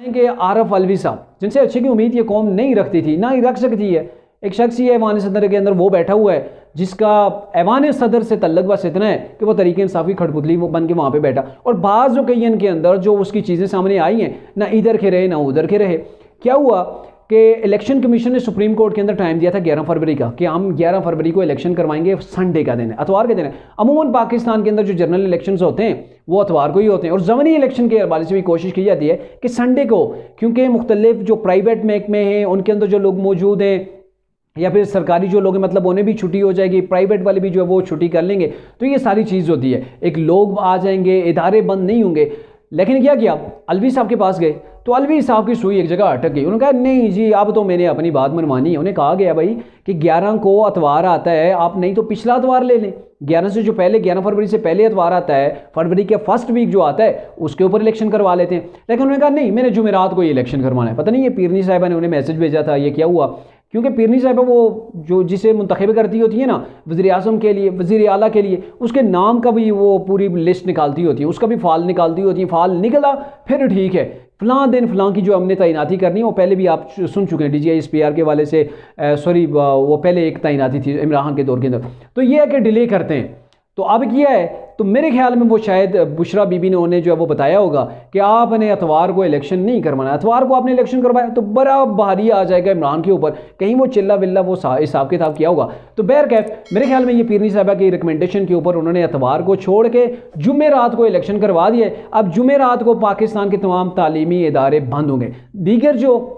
कि आरफ अलवी साहब, जिनसे अच्छे की उम्मीद ये कौम नहीं रखती थी, ना ही रख सकती है। एक शख्स ही ऐवान सदर के अंदर वो बैठा हुआ है जिसका ऐवान सदर से तल्लक बस इतना है कि वो तरीके इंसाफ की खटपुतली बन के वहाँ पे बैठा। और बाज़ जो कईन के अंदर जो उसकी चीज़ें सामने आई हैं, ना इधर के रहे ना उधर के रहे। क्या हुआ कि इलेक्शन कमीशन ने सुप्रीम कोर्ट के अंदर टाइम दिया था 11 फरवरी का, कि हम 11 फरवरी को इलेक्शन करवाएंगे। संडे का दिन है, अतवार के दिन है। अमूमन पाकिस्तान के अंदर जो जनरल इलेक्शंस होते हैं वो अतवार को ही होते हैं। और ज़मनी इलेक्शन के हवाले से भी कोशिश की जाती है कि संडे को, क्योंकि मुख्तलिफ जो प्राइवेट महकमे हैं उनके अंदर जो लोग मौजूद हैं, या फिर सरकारी जो लोग हैं, मतलब उन्हें भी छुट्टी हो जाएगी, प्राइवेट वाले भी जो है वो छुट्टी कर लेंगे। तो ये सारी चीज़ होती है, एक लोग आ जाएंगे, इदारे बंद नहीं होंगे। लेकिन क्या किया, अलवी साहब के पास गए तो अलवी साहब की सुई एक जगह अटक गई। उन्होंने कहा नहीं जी, अब तो मैंने अपनी बात मनवानी है। उन्हें कहा गया भाई कि 11 को अतवार आता है, आप नहीं तो पिछला अतवार ले लें। 11 से जो पहले, 11 फरवरी से पहले अतवार आता है, फरवरी के फर्स्ट वीक जो आता है उसके ऊपर इलेक्शन करवा लेते हैं। लेकिन उन्होंने कहा नहीं, मैंने जुमेरात को ये इलेक्शन करवाना है। पता नहीं ये पीरनी साहिबा ने उन्हें मैसेज भेजा था, ये क्या हुआ। क्योंकि पीरनी साहिबा वो जो जिसे मुंतखब करती होती है ना वज़ीर आज़म के लिए, वज़ीर आला के लिए, उसके नाम का भी वो पूरी लिस्ट निकालती होती है, उसका भी फाल निकालती होती है। फाल निकला फिर ठीक है, फ़लाँ दिन फ़लाँ की जो हमने तैनाती करनी है, वो पहले भी आप सुन चुके हैं DGISPR के वाले से। सॉरी, वो पहले एक तैनाती थी इमरान खान के दौर के अंदर। तो ये है कि डिले करते हैं। तो अब किया है, तो मेरे ख्याल में वो शायद बुशरा बीबी ने उन्हें जो है वो बताया होगा कि आपने अतवार को इलेक्शन नहीं करवाना। अतवार को आपने इलेक्शन करवाया तो बड़ा भारी आ जाएगा इमरान के ऊपर, कहीं वो चिल्ला बिल्ला वो हिसाब किताब किया होगा। तो बहरकैफ मेरे ख्याल में ये पीरनी साहिबा की रिकमेंडेशन के ऊपर उन्होंने अतवार को छोड़ के जुमेरात को इलेक्शन करवा दिए। अब जुमेरात को पाकिस्तान के तमाम तालीमी इदारे बंद होंगे, दीगर जो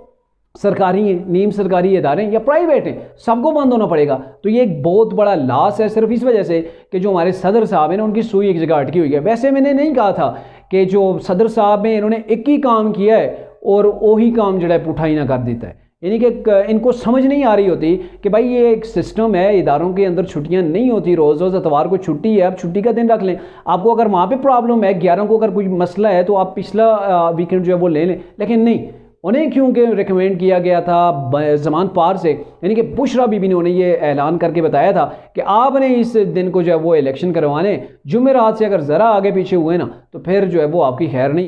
सरकारी हैं, नीम सरकारी इदारे हैं या प्राइवेट हैं, सबको बंद होना पड़ेगा। तो ये एक बहुत बड़ा लॉस है, सिर्फ इस वजह से कि जो हमारे सदर साहब हैं ना, उनकी सुई एक जगह अटकी हुई है। वैसे मैंने नहीं कहा था कि जो सदर साहब हैं इन्होंने एक ही काम किया है और वही काम जो है पुठा ही ना कर देता है। यानी कि इनको समझ नहीं आ रही होती कि भाई ये एक सिस्टम है, इदारों के अंदर छुट्टियां नहीं होती, रोज़ रोज़ अतवार को छुट्टी है, आप छुट्टी का दिन रख लें। आपको अगर वहाँ पे प्रॉब्लम है, 11 को अगर कोई मसला है तो आप पिछला वीकेंड जो है वो ले लें। लेकिन नहीं, उन्हें क्योंकि रिकमेंड किया गया था ज़मान पार से, यानी कि बुशरा बीबी ने उन्हें ये ऐलान करके बताया था कि आपने इस दिन को जो है वो इलेक्शन करवाने। जुमेरात से अगर ज़रा आगे पीछे हुए ना तो फिर जो है वो आपकी खैर नहीं।